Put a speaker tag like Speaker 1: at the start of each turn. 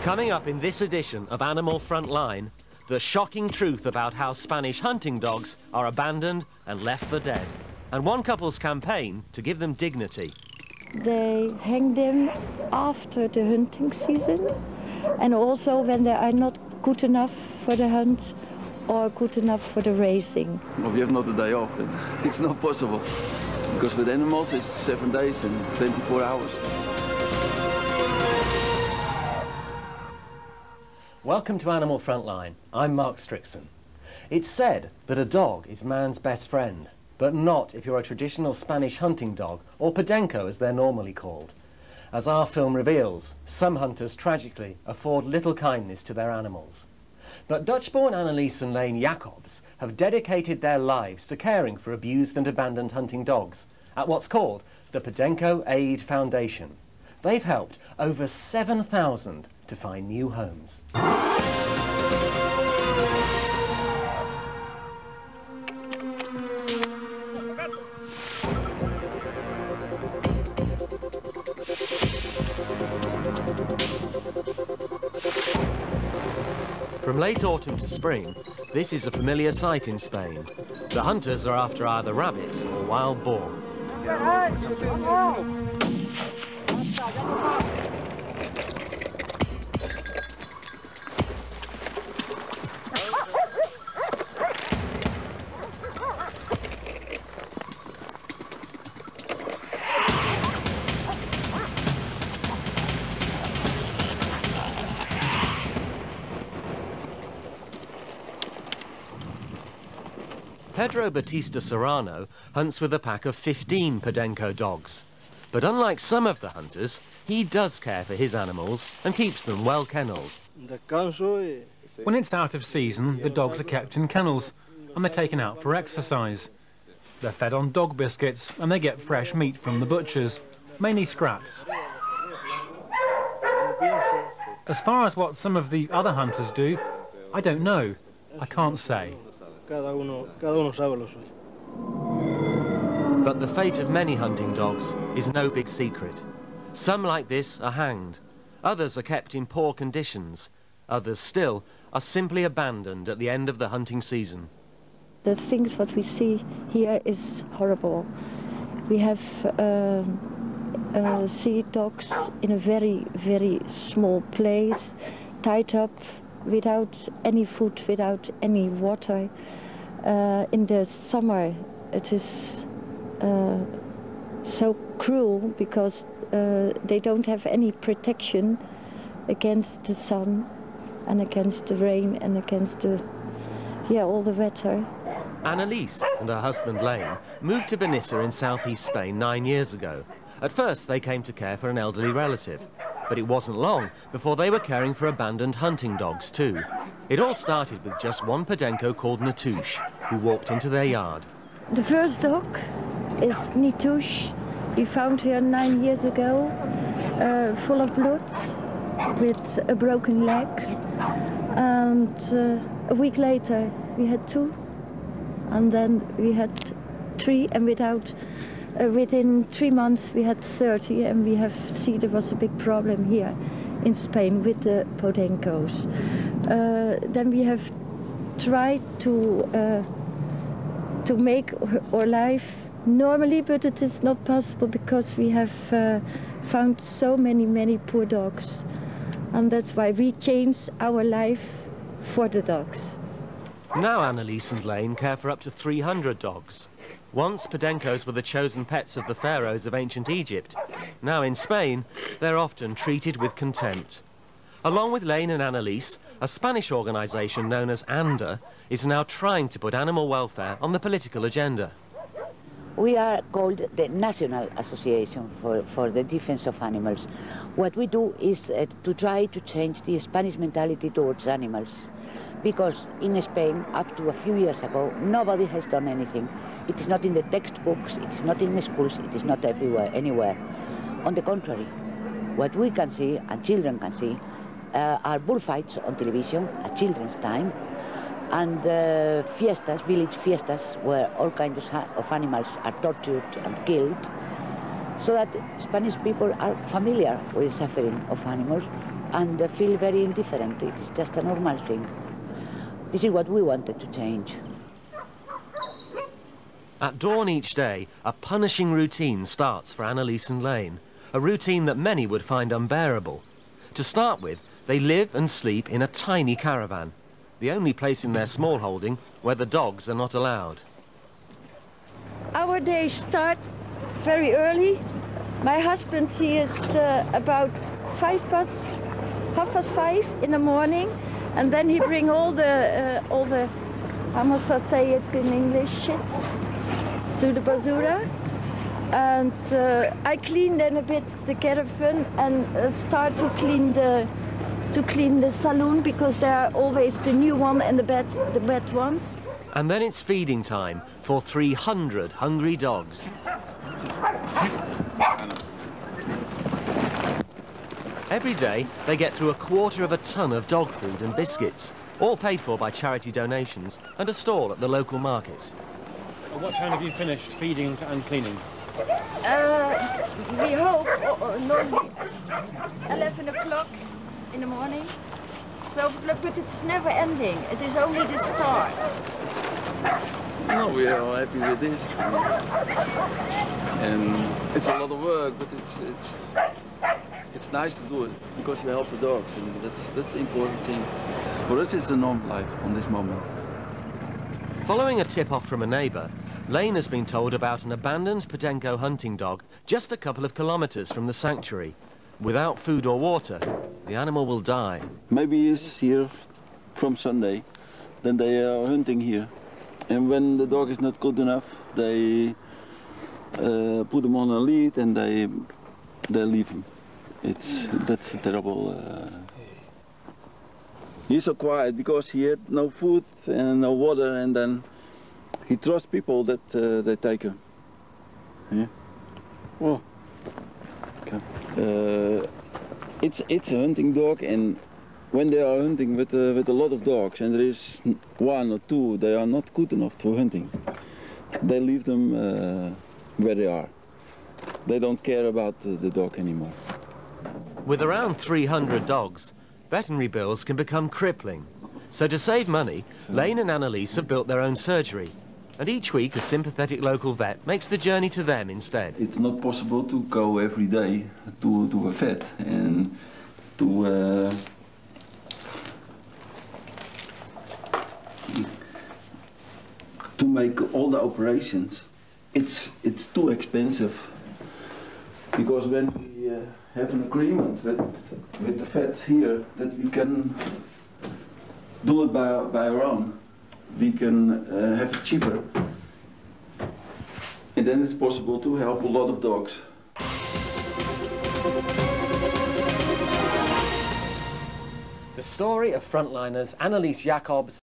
Speaker 1: Coming up in this edition of Animal Frontline, the shocking truth about how Spanish hunting dogs are abandoned and left for dead, and one couple's campaign to give them dignity.
Speaker 2: They hang them after the hunting season, and also when they are not good enough for the hunt or good enough for the racing.
Speaker 3: Well, we have not a day off. It's not possible, because with animals it's 7 days and 24 hours.
Speaker 1: Welcome to Animal Frontline. I'm Mark Strickson. It's said that a dog is man's best friend, but not if you're a traditional Spanish hunting dog, or podenco as they're normally called. As our film reveals, some hunters tragically afford little kindness to their animals. But Dutch-born Annelies and Leen have dedicated their lives to caring for abused and abandoned hunting dogs at what's called the Podenco Aid Foundation. They've helped over 7,000 to find new homes. From late autumn to spring, this is a familiar sight in Spain. The hunters are after either rabbits or wild boar. Pedro Batista Serrano hunts with a pack of 15 Podenco dogs. But unlike some of the hunters, he does care for his animals and keeps them well kennelled.
Speaker 4: When it's out of season, the dogs are kept in kennels and they're taken out for exercise. They're fed on dog biscuits and they get fresh meat from the butchers, mainly scraps. As far as what some of the other hunters do, I don't know. I can't say.
Speaker 1: But the fate of many hunting dogs is no big secret. Some like this are hanged, others are kept in poor conditions, others still are simply abandoned at the end of the hunting season.
Speaker 2: The things what we see here is horrible. We have see dogs in a very, very small place, tied up, without any food, without any water. In the summer it is so cruel because they don't have any protection against the sun and against the rain and against the, all the weather.
Speaker 1: Annelies and her husband Leen moved to Benissa in southeast Spain 9 years ago. At first they came to care for an elderly relative. But it wasn't long before they were caring for abandoned hunting dogs too. It all started with just one Podenco called Natush, who walked into their yard.
Speaker 2: The first dog is Natush. We found her 9 years ago, full of blood, with a broken leg. And a week later we had 2, and then we had 3, and within 3 months we had 30, and we have seen there was a big problem here in Spain with the Podencos. Then we have tried to make our life normally, but it is not possible because we have found so many poor dogs, and that's why we changed our life for the dogs.
Speaker 1: Now Annelies and Leen care for up to 300 dogs. Once Podencos were the chosen pets of the pharaohs of ancient Egypt. Now in Spain, they're often treated with contempt. Along with Leen and Annelies, a Spanish organisation known as ANDA is now trying to put animal welfare on the political agenda.
Speaker 5: We are called the National Association for the Defense of Animals. What we do is to try to change the Spanish mentality towards animals. Because in Spain, up to a few years ago, nobody has done anything. It is not in the textbooks, it is not in the schools, it is not everywhere, anywhere. On the contrary, what we can see, and children can see, are bullfights on television at children's time, and fiestas, village fiestas, where all kinds of animals are tortured and killed. so that Spanish people are familiar with suffering of animals and feel very indifferent. It is just a normal thing. This is what we wanted to change.
Speaker 1: At dawn each day, a punishing routine starts for Annelies and Leen, a routine that many would find unbearable. To start with, they live and sleep in a tiny caravan, the only place in their small holding where the dogs are not allowed.
Speaker 2: Our days start very early. My husband, he is about 5:30 in the morning, and then he bring all the how must I say it in English, shit, to the basura. And I clean then a bit the caravan and start to clean the saloon, because there are always the new one and the bad ones.
Speaker 1: And then it's feeding time for 300 hungry dogs. Every day, they get through 1/4 of a ton of dog food and biscuits, all paid for by charity donations and a stall at the local market.
Speaker 4: At what time have you finished feeding and cleaning?
Speaker 2: We hope normally 11 o'clock in the morning, 12 o'clock, but it's never ending. It is only the start.
Speaker 3: No, we are all happy with this. And it's a lot of work, but it's nice to do it because we help the dogs, and that's the important thing. For us, it's the normal life on this moment.
Speaker 1: Following a tip-off from a neighbour, Leen has been told about an abandoned Podenco hunting dog just a couple of kilometres from the sanctuary. Without food or water, the animal will die.
Speaker 3: Maybe he's here from Sunday, then they are hunting here. And when the dog is not good enough, they put him on a lead and they leave him. That's a terrible. He's so quiet because he had no food and no water, and then he trusts people that they take him. Yeah. Well, okay. It's a hunting dog, and when they are hunting with a lot of dogs, and there is 1 or 2, they are not good enough for hunting. They leave them where they are. They don't care about the dog anymore.
Speaker 1: With around 300 dogs, veterinary bills can become crippling. So to save money, Leen and Annelies have built their own surgery. And each week a sympathetic local vet makes the journey to them instead.
Speaker 3: It's not possible to go every day to a vet and to make all the operations. It's too expensive, because when we have an agreement with the vet here that we can do it by our own, we can have it cheaper, and then it's possible to help a lot of dogs.
Speaker 1: The story of frontliners Annelies Jacobs